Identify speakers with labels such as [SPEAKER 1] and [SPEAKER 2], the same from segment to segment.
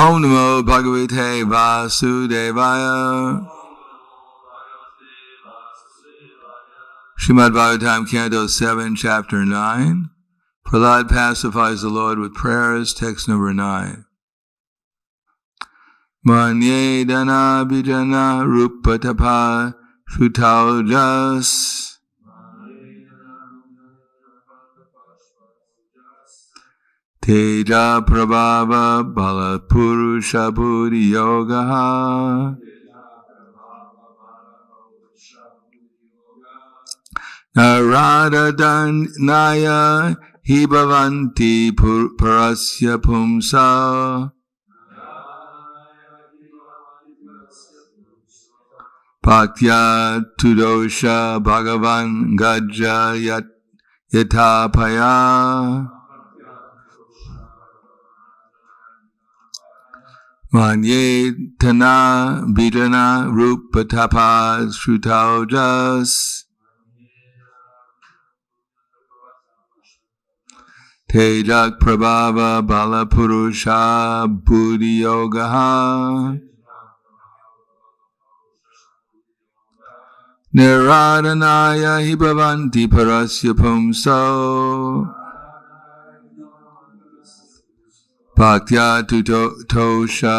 [SPEAKER 1] Om Namo Bhagavate Vasudevaya. Srimad Bhagavatam, Canto 7, Chapter 9. Prahlad pacifies the Lord with prayers, text number 9. Manye dana bijana rupatapa shutaujas. Teja prabhava bala purusha buddhi yogaha. Narada danaya hibhavanti parasya pumsa. Bhaktya tudosha bhagavan gajja yatapaya. Manye tana bidana rupatapa shrutaujas. Tejak prabhava bala purusha buddhi yogaha. Niradanaya hibhavanti parasya pumso. Bhaktya tutosha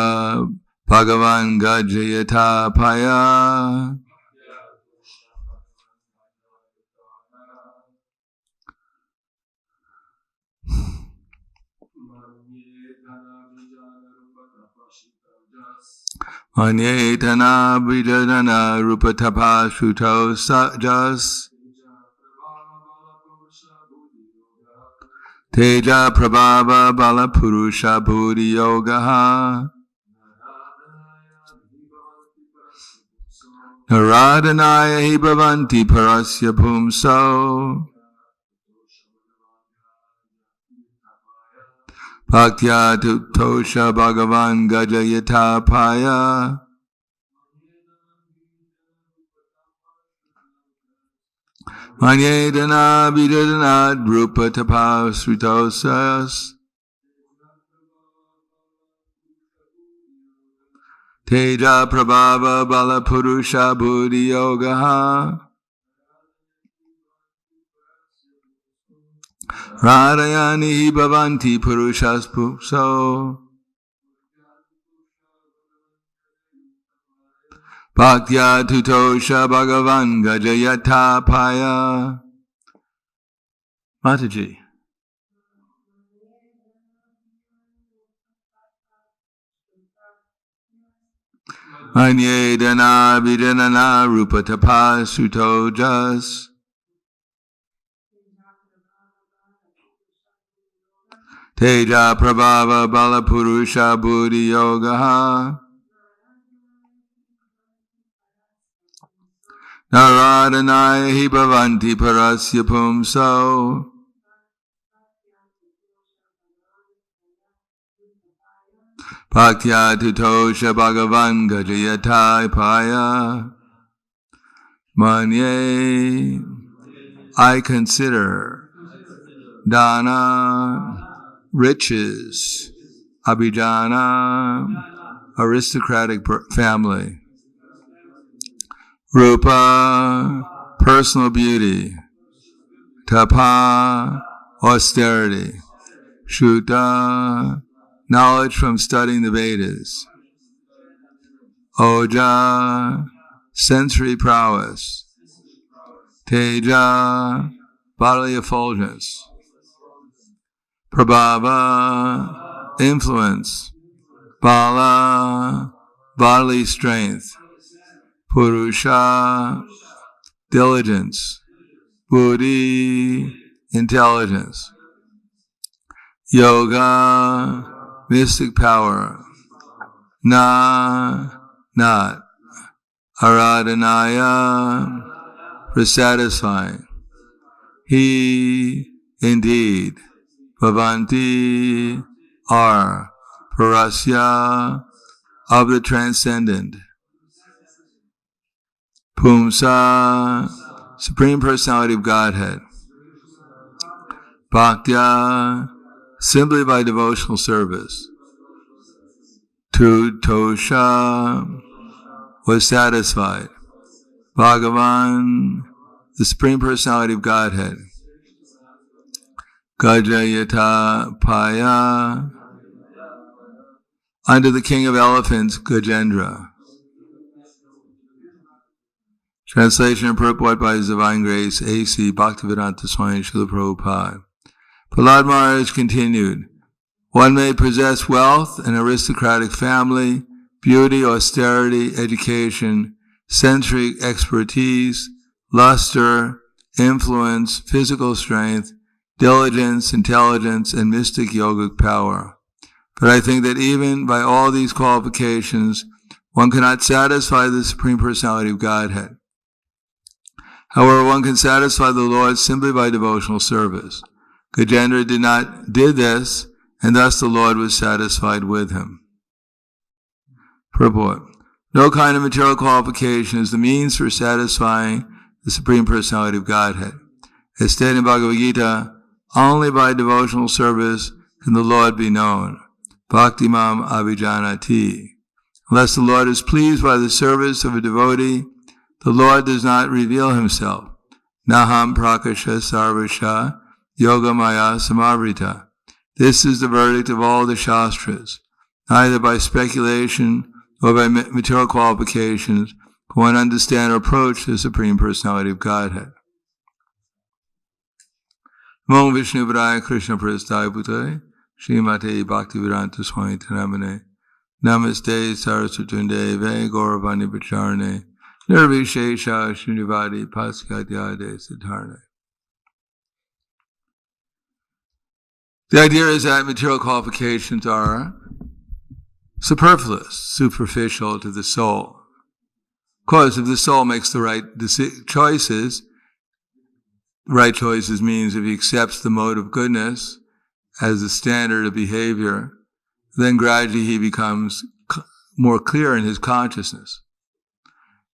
[SPEAKER 1] bhagavan gajayata paya. Anyetana vidana rupatapa shuto sajas. Teja prabhava bala purusha buddhi yogaha. Naradanaya hibhavanti parasya pumso. Bhaktya tutosha bhagavan gajayata paya. Manyedana vidana drupatapa sritosas. Teja prabhava bala purusha buddhi yogaha. Radayani bhavanti purushas pupso. Bhaktya tutosha bhagavan gajayata paya. Mataji. Anyedana vidanana rupatapa sutojas. Teja prabhava bala purusha buddhi yogaha. Naradanaya hibhavanti parasya pumso. Bhaktya tutosha bhagavan gajayata paya. Manye, I consider dana, riches, abhijana, aristocratic family, rupa, personal beauty, tapa, austerity, shuta, knowledge from studying the Vedas, oja, sensory prowess, teja, bodily effulgence, prabhava, influence, bala, bodily strength, purusha, diligence, buddhi, intelligence, yoga, mystic power, not, aradanaya, for satisfying, he, indeed, bhavanti, are, parasya, of the transcendent, pumsa, Supreme Personality of Godhead, bhaktya, simply by devotional service, Trutosha was satisfied. Bhagavan, the Supreme Personality of Godhead. Gajayata Paya, under the king of elephants, Gajendra. Translation and purport by His Divine Grace, A.C. Bhaktivedanta Swami Srila Prabhupada. Prahlad Maharaj continued, one may possess wealth, an aristocratic family, beauty, austerity, education, sensory expertise, luster, influence, physical strength, diligence, intelligence, and mystic yogic power. But I think that even by all these qualifications, one cannot satisfy the Supreme Personality of Godhead. However, one can satisfy the Lord simply by devotional service. Gajendra did this, and thus the Lord was satisfied with him. Purport. No kind of material qualification is the means for satisfying the Supreme Personality of Godhead. As stated in Bhagavad Gita, only by devotional service can the Lord be known. Bhakti mam abhijanati. Unless the Lord is pleased by the service of a devotee, the Lord does not reveal himself. Naham prakasha sarvasha yogamaya samavrita. This is the verdict of all the Shastras. Neither by speculation nor by material qualifications can one understand or approach the Supreme Personality of Godhead. Namo Vishnu Padaya Krishna Prasthaya Bhutale Srimate Bhaktivedanta Swami Namane Namaste Saraswati Deve Gauravani Pacharane Nirvishesha Srinivadi Paskadyade Siddharne. The idea is that material qualifications are superfluous, superficial to the soul. Of course, if the soul makes the right choices, the right choices means if he accepts the mode of goodness as the standard of behavior, then gradually he becomes more clear in his consciousness.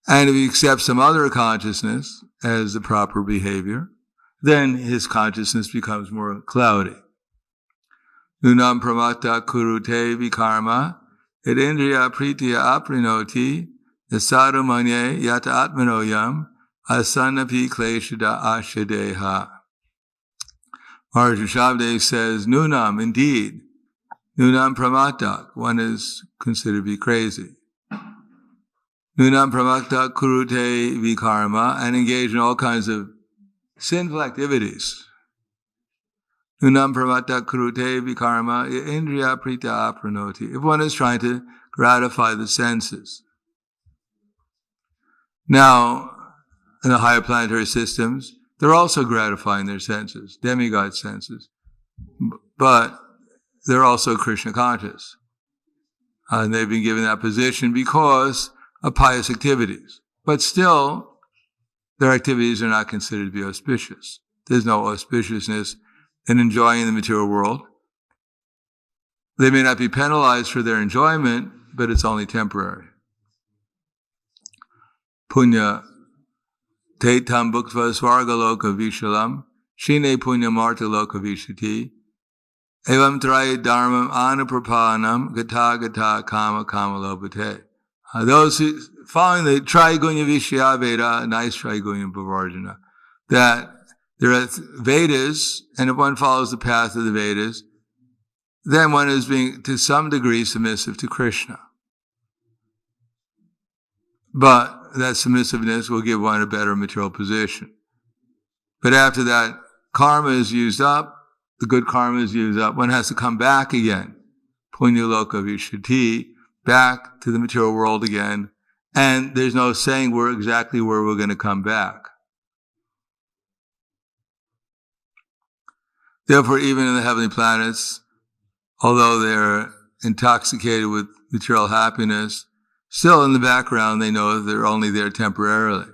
[SPEAKER 1] And if he accepts some other consciousnness as the proper behavior, then his consciousness becomes more cloudy. Nunam pramata kurute vikarma et indriya pritiya aprinoti yasadu manye yata atmanoyam asanapi kleshada ashadeha. Maharaj Rishabdev says, Nunam, indeed, Nunam pramata, one is considered to be crazy. Nunam pramata kurute vikarma, and engage in all kinds of sinful activities. Nunam pramata kurute vikarma indriya prita apranoti. If one is trying to gratify the senses. Now, in the higher planetary systems, they're also gratifying their senses, demigod senses. But they're also Krishna conscious. And they've been given that position because of pious activities. But still, their activities are not considered to be auspicious. There's no auspiciousness in enjoying the material world. They may not be penalized for their enjoyment, but it's only temporary. Punya Tetam Bhuktva Svarga Loka Vishalam Shine Punya Marta Loka Vishati Evam Traye Dharmam Anaprapanam Gata Gata Kama Kama Lobate. Those who, following the Trigunya Vishya Veda, nice Trigunya Bhavarjana, that there are Vedas, and if one follows the path of the Vedas, then one is being, to some degree, submissive to Krishna. But that submissiveness will give one a better material position. But after that karma is used up, the good karma is used up, one has to come back again. Punya Loka Vishati, back to the material world again. And there's no saying exactly where we're going to come back. Therefore, even in the heavenly planets, although they're intoxicated with material happiness, still in the background they know that they're only there temporarily.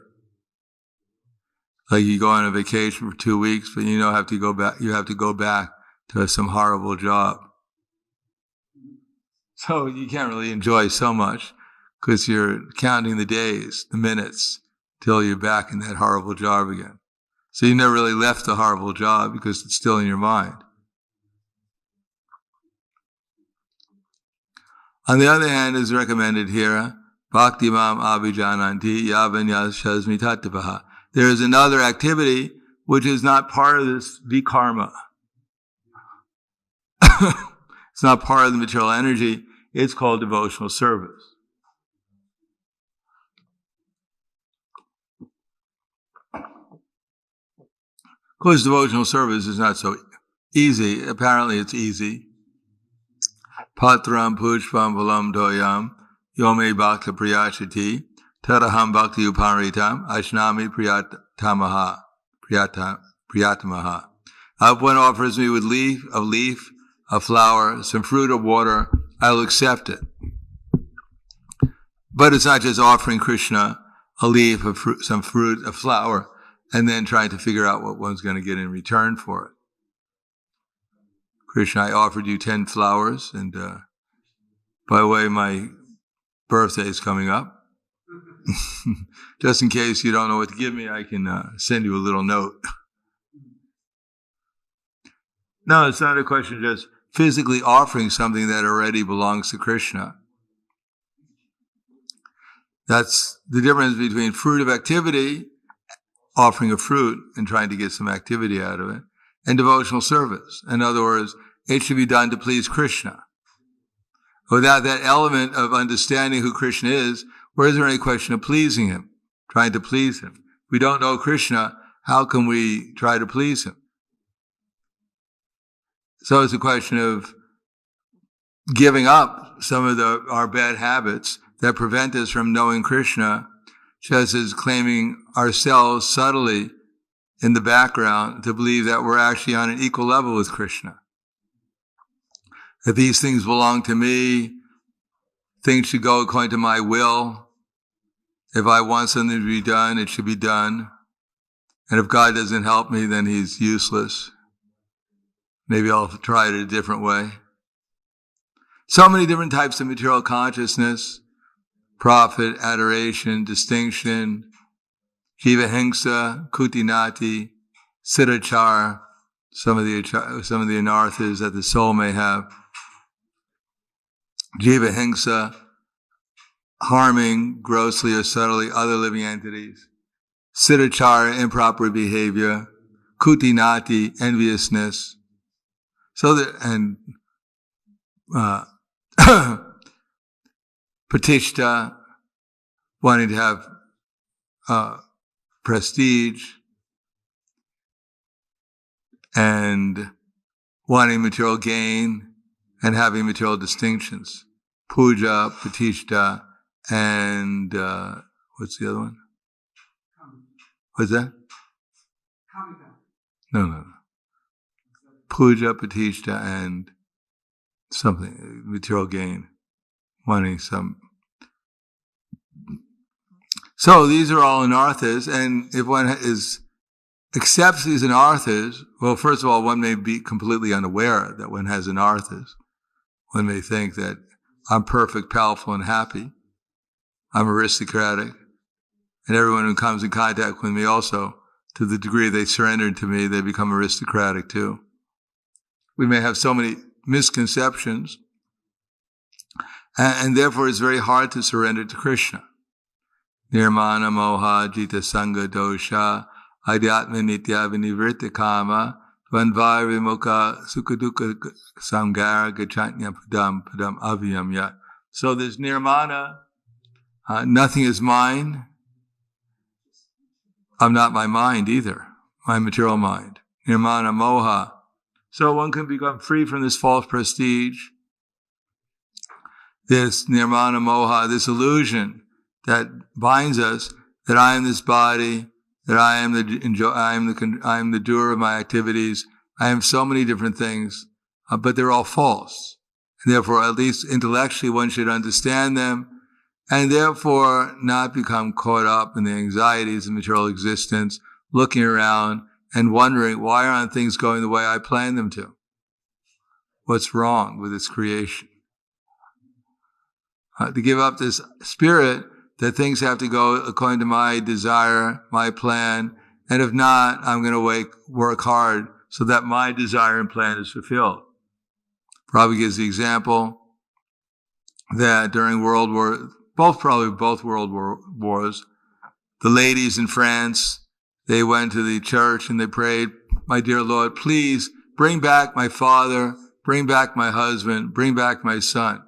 [SPEAKER 1] Like you go on a vacation for 2 weeks, but you have to go back to some horrible job. So you can't really enjoy so much because you're counting the days, the minutes, till you're back in that horrible job again. So you never really left the horrible job because it's still in your mind. On the other hand, is recommended here, Bhakti Mam Abhijananti Yavanyas Shasmi Tattvaha. There is another activity which is not part of this vikarma. It's not part of the material energy. It's called devotional service. Of course, devotional service is not so easy. Apparently, it's easy. Patram pushpam valam doyam yome bhakta priyachati taraham bhakti uparitam ashnami priyatamaha. If one offers me with a leaf, a flower, some fruit or water, I will accept it. But it's not just offering Krishna a leaf, a fruit, some fruit, a flower, and then trying to figure out what one's going to get in return for it. Krishna, I offered you 10 flowers, and by the way, my birthday is coming up. Just in case you don't know what to give me, I can send you a little note. No, it's not a question of just physically offering something that already belongs to Krishna. That's the difference between fruit of activity, offering a fruit and trying to get some activity out of it, and devotional service. In other words, it should be done to please Krishna. Without that element of understanding who Krishna is, where is there any question of pleasing him, trying to please him? If we don't know Krishna, how can we try to please him? So it's a question of giving up some of our bad habits that prevent us from knowing Krishna, just as claiming ourselves subtly in the background to believe that we're actually on an equal level with Krishna. If these things belong to me, things should go according to my will. If I want something to be done, it should be done. And if God doesn't help me, then he's useless. Maybe I'll try it a different way. So many different types of material consciousness: profit, adoration, distinction, jiva hingsa, kutinati, siddhachar, some of the anarthas that the soul may have. Jiva hingsa, harming grossly or subtly other living entities. Siddhachara, improper behavior. Kutinati, enviousness. So that, and pratishta, wanting to have prestige, and wanting material gain, and having material distinctions. Puja, pratishta, and what's the other one? What's that? No. Puja, pratishta, and something, material gain, wanting some. So these are all anarthas, and if one accepts these anarthas, well, first of all, one may be completely unaware that one has anarthas. One may think that I'm perfect, powerful, and happy. I'm aristocratic. And everyone who comes in contact with me also, to the degree they surrender to me, they become aristocratic too. We may have so many misconceptions, and therefore it's very hard to surrender to Krishna. Nirmana moha jita sangha dosha adhyatma nitya vinivritta kama vanvar vimukha sukhadukkha samgara gachanya padam avyam yat. So there's nirmana, nothing is mine. I'm not my mind either, my material mind. Nirmana moha. So one can become free from this false prestige, this nirmana moha, this illusion that binds us, that I am this body, that I am the doer of my activities. I am so many different things, but they're all false. And therefore, at least intellectually, one should understand them, and therefore not become caught up in the anxieties of material existence, looking around and wondering, why aren't things going the way I planned them to? What's wrong with this creation? To give up this spirit that things have to go according to my desire, my plan, and if not, I'm going to work hard so that my desire and plan is fulfilled. Prabhupada gives the example that during probably both world wars, the ladies in France, they went to the church and they prayed, "My dear Lord, please bring back my father, bring back my husband, bring back my son."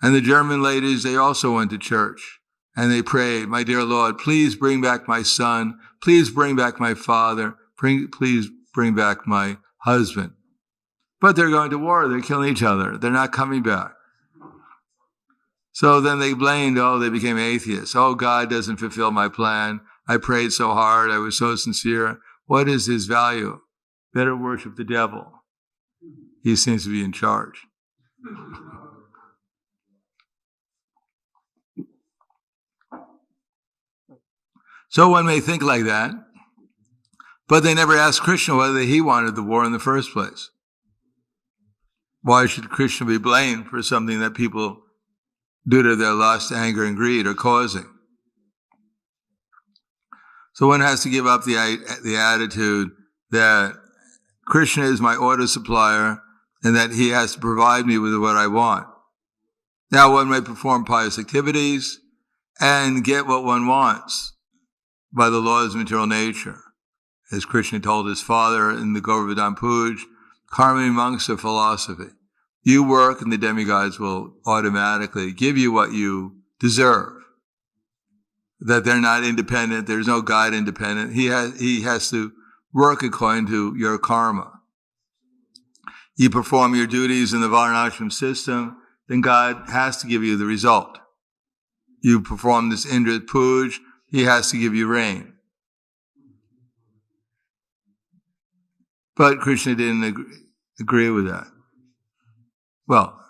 [SPEAKER 1] And the German ladies, they also went to church and they prayed, "My dear Lord, please bring back my son, please bring back my father, please bring back my husband." But they're going to war, they're killing each other, they're not coming back. So then they blamed, they became atheists. "Oh, God doesn't fulfill my plan. I prayed so hard, I was so sincere. What is his value? Better worship the devil. He seems to be in charge." So one may think like that, but they never asked Krishna whether he wanted the war in the first place. Why should Krishna be blamed for something that people, due to their lust, anger, and greed, are causing? So one has to give up the attitude that Krishna is my order supplier and that he has to provide me with what I want. Now one may perform pious activities and get what one wants by the laws of material nature. As Krishna told his father in the Govardhan Puj, karma mimamsa philosophy. You work and the demigods will automatically give you what you deserve. That they're not independent, there's no God independent. He has to work according to your karma. You perform your duties in the Varnashram system, then God has to give you the result. You perform this Indra Puj, he has to give you rain. But Krishna didn't agree with that. Well,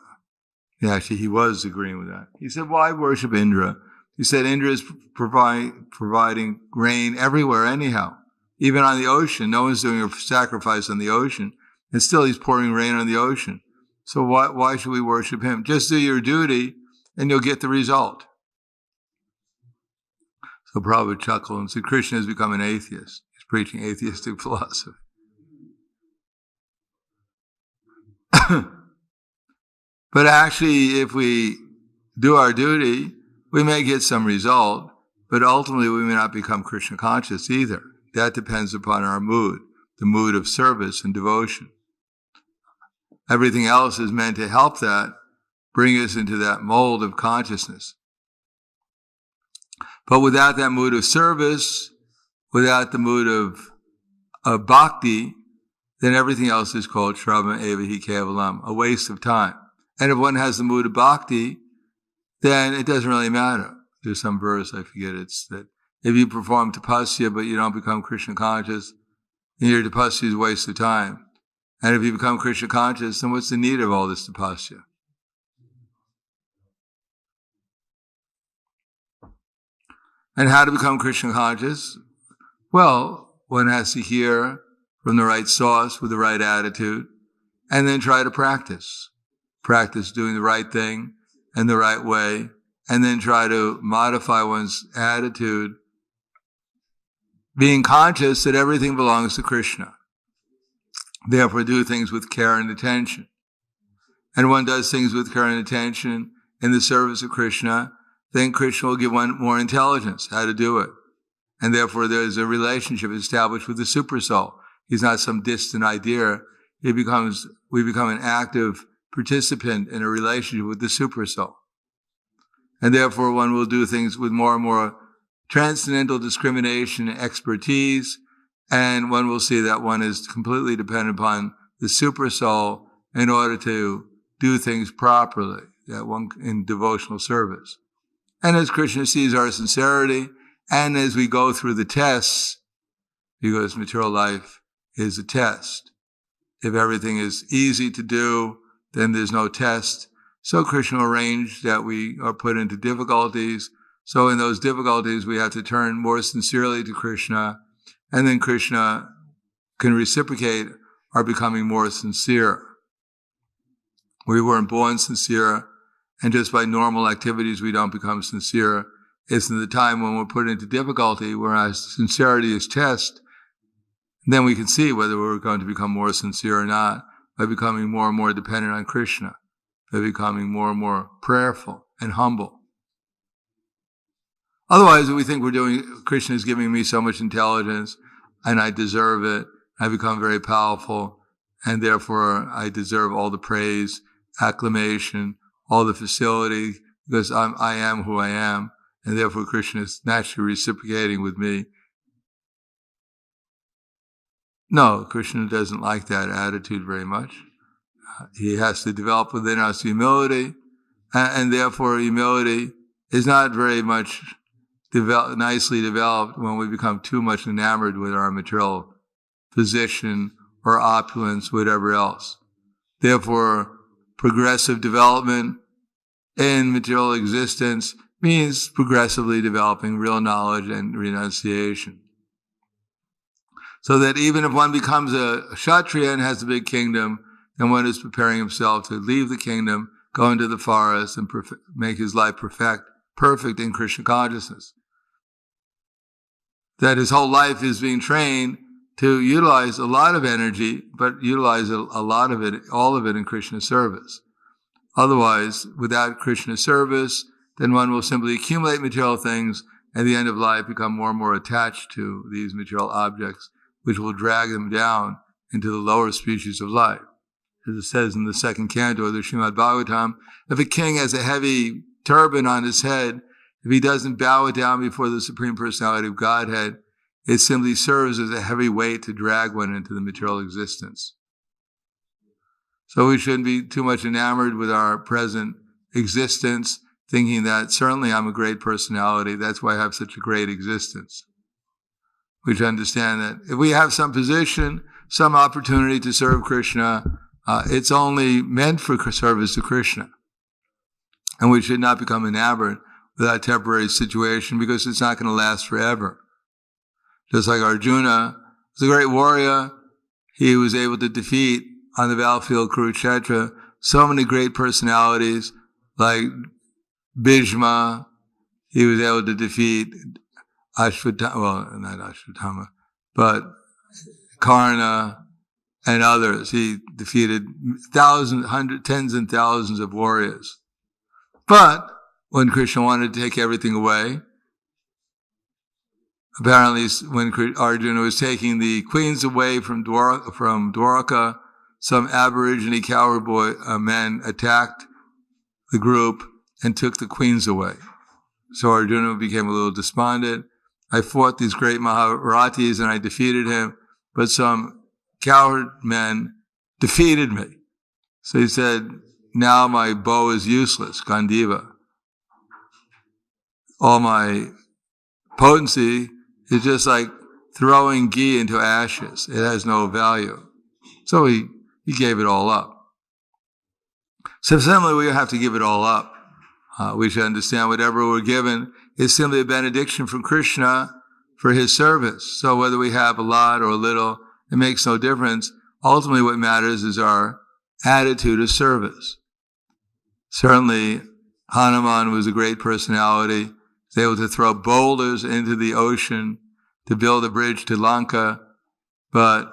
[SPEAKER 1] actually he was agreeing with that. He said, why worship Indra? He said Indra is providing rain everywhere anyhow. Even on the ocean, no one's doing a sacrifice on the ocean, and still he's pouring rain on the ocean. So why should we worship him? Just do your duty and you'll get the result. So Prabhupada chuckled and said, Krishna has become an atheist. He's preaching atheistic philosophy. But actually, if we do our duty, we may get some result, but ultimately we may not become Krishna conscious either. That depends upon our mood, the mood of service and devotion. Everything else is meant to help that, bring us into that mold of consciousness. But without that mood of service, without the mood of bhakti, then everything else is called shravana eva hi kevalam, a waste of time. And if one has the mood of bhakti, then it doesn't really matter. There's some verse, I forget, it's that if you perform tapasya but you don't become Krishna conscious, then your tapasya is a waste of time. And if you become Krishna conscious, then what's the need of all this tapasya? And how to become Krishna conscious? Well, one has to hear from the right source with the right attitude, and then try to practice. Practice doing the right thing in the right way, and then try to modify one's attitude, being conscious that everything belongs to Krishna. Therefore, do things with care and attention. And one does things with care and attention in the service of Krishna, then Krishna will give one more intelligence how to do it. And therefore, there's a relationship established with the Supersoul. He's not some distant idea. We become an active participant in a relationship with the Supersoul. And therefore, one will do things with more and more transcendental discrimination and expertise, and one will see that one is completely dependent upon the Supersoul in order to do things properly, that one in devotional service. And as Krishna sees our sincerity, and as we go through the tests, because material life is a test. If everything is easy to do, then there's no test. So Krishna arranged that we are put into difficulties. So in those difficulties, we have to turn more sincerely to Krishna, and then Krishna can reciprocate our becoming more sincere. We weren't born sincere, and just by normal activities, we don't become sincere. It's in the time when we're put into difficulty, where our sincerity is tested, then we can see whether we're going to become more sincere or not by becoming more and more dependent on Krishna. by becoming more and more prayerful and humble. Otherwise, we think Krishna is giving me so much intelligence, and I deserve it. I become very powerful, and therefore I deserve all the praise, acclamation, all the facility, because I am who I am, and therefore Krishna is naturally reciprocating with me. No, Krishna doesn't like that attitude very much. He has to develop within us humility, and therefore humility is not very much nicely developed when we become too much enamored with our material position or opulence, whatever else. Therefore, progressive development in material existence means progressively developing real knowledge and renunciation. So that even if one becomes a Kshatriya and has a big kingdom, then one is preparing himself to leave the kingdom, go into the forest, and make his life perfect in Krishna consciousness. That his whole life is being trained to utilize a lot of energy, but utilize a lot of it, all of it in Krishna service. Otherwise, without Krishna service, then one will simply accumulate material things and at the end of life become more and more attached to these material objects, which will drag them down into the lower species of life. As it says in the second canto of the Srimad Bhagavatam, if a king has a heavy turban on his head, if he doesn't bow it down before the Supreme Personality of Godhead, it simply serves as a heavy weight to drag one into the material existence. So we shouldn't be too much enamored with our present existence, thinking that certainly I'm a great personality, that's why I have such a great existence. We should understand that if we have some position, some opportunity to serve Krishna, it's only meant for service to Krishna. And we should not become enamored with that temporary situation because it's not going to last forever. Just like Arjuna was a great warrior, he was able to defeat on the battlefield Kurukshetra so many great personalities like Bhishma. He was able to defeat not Ashwatthama, but Karna and others. He defeated tens and thousands of warriors. But when Krishna wanted to take everything away, apparently when Arjuna was taking the queens away from Dwaraka, some Aborigine cowboy men attacked the group and took the queens away. So Arjuna became a little despondent. I fought these great Maharathis and I defeated him, but some coward men defeated me. So he said, now my bow is useless, Gandiva. All my potency is just like throwing ghee into ashes. It has no value. So he gave it all up. So similarly, we have to give it all up. We should understand whatever we're given is simply a benediction from Krishna for his service. So whether we have a lot or a little, it makes no difference. Ultimately, what matters is our attitude of service. Certainly, Hanuman was a great personality. He was able to throw boulders into the ocean to build a bridge to Lanka. But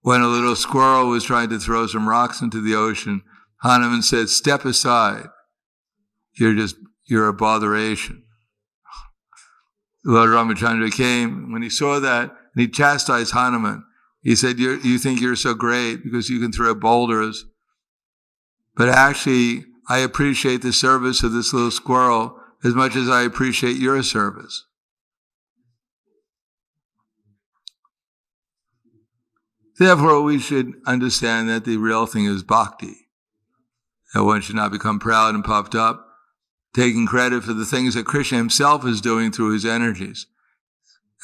[SPEAKER 1] when a little squirrel was trying to throw some rocks into the ocean, Hanuman said, step aside. You're a botheration. Lord Ramachandra came, when he saw that, and he chastised Hanuman. He said, you think you're so great because you can throw boulders, but actually, I appreciate the service of this little squirrel as much as I appreciate your service. Therefore, we should understand that the real thing is bhakti. That one should not become proud and puffed up, taking credit for the things that Krishna himself is doing through his energies.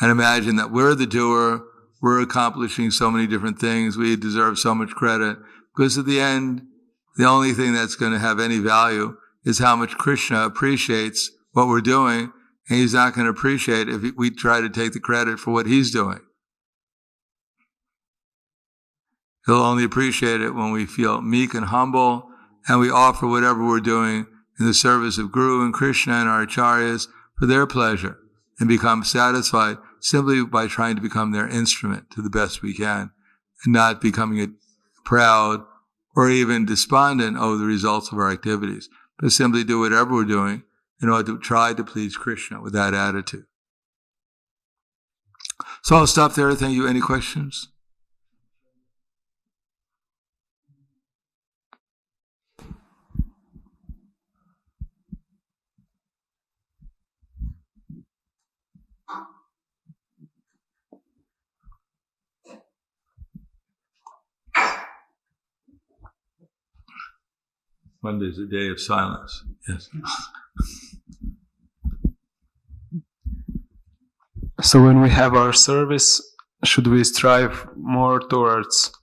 [SPEAKER 1] And imagine that we're the doer, we're accomplishing so many different things, we deserve so much credit, because at the end, the only thing that's going to have any value is how much Krishna appreciates what we're doing, and he's not going to appreciate if we try to take the credit for what he's doing. He'll only appreciate it when we feel meek and humble, and we offer whatever we're doing in the service of Guru and Krishna and our acharyas for their pleasure, and become satisfied simply by trying to become their instrument to the best we can, and not becoming proud or even despondent over the results of our activities, but simply do whatever we're doing in order to try to please Krishna with that attitude. So I'll stop there. Thank you. Any questions? Monday's a day of silence. Yes.
[SPEAKER 2] So when we have our service, should we strive more towards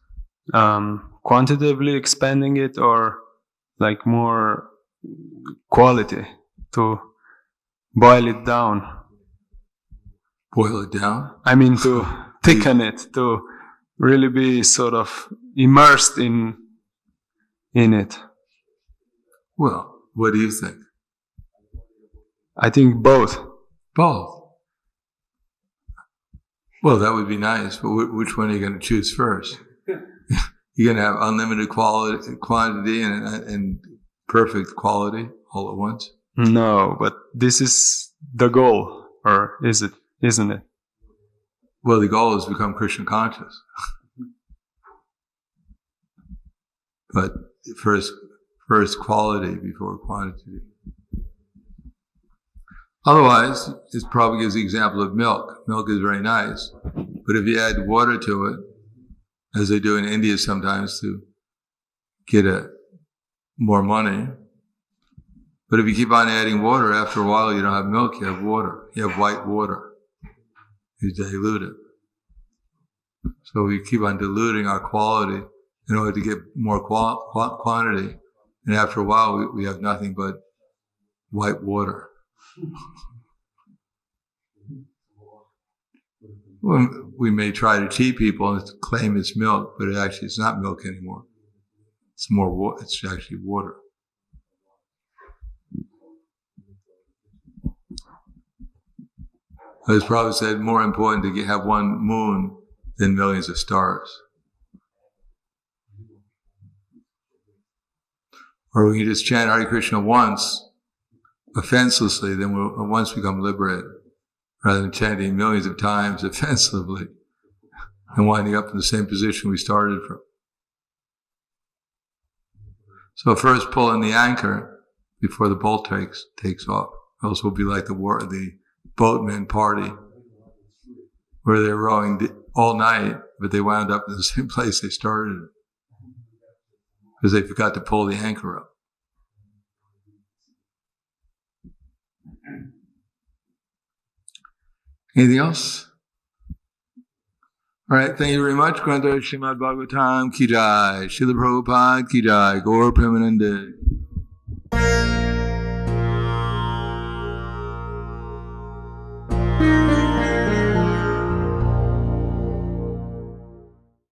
[SPEAKER 2] quantitatively expanding it, or like more quality, to boil it down?
[SPEAKER 1] Boil it down?
[SPEAKER 2] I mean, to thicken it, to really be sort of immersed in it.
[SPEAKER 1] Well, what do you think?
[SPEAKER 2] I think both.
[SPEAKER 1] Both. Well, that would be nice, but which one are you going to choose first? You're going to have unlimited quantity and perfect quality all at once?
[SPEAKER 2] No, but this is the goal, or isn't it?
[SPEAKER 1] Well, the goal is to become Krishna conscious. But first quality before quantity. Otherwise, it probably gives the example of milk. Milk is very nice, but if you add water to it, as they do in India sometimes to get more money, but if you keep on adding water, after a while you don't have milk, you have water. You have white water. You dilute it. So we keep on diluting our quality in order to get more quantity, and after a while we have nothing but white water. Well, we may try to cheat people and claim it's milk, but it's not milk anymore. It's more it's actually water. As Prabhupada said, more important to have one moon than millions of stars. Or we can just chant Hare Krishna once, offenselessly, then we'll once become liberated, rather than chanting millions of times offensively and winding up in the same position we started from. So first pull in the anchor before the boat takes off. Else we'll be like the boatman party, where they're rowing all night, but they wound up in the same place they started, because they forgot to pull the anchor up. Anything else? All right, thank you very much. Granta Srimad Bhagavatam ki jai, Srila Prabhupada ki jai, Gaur Premanande.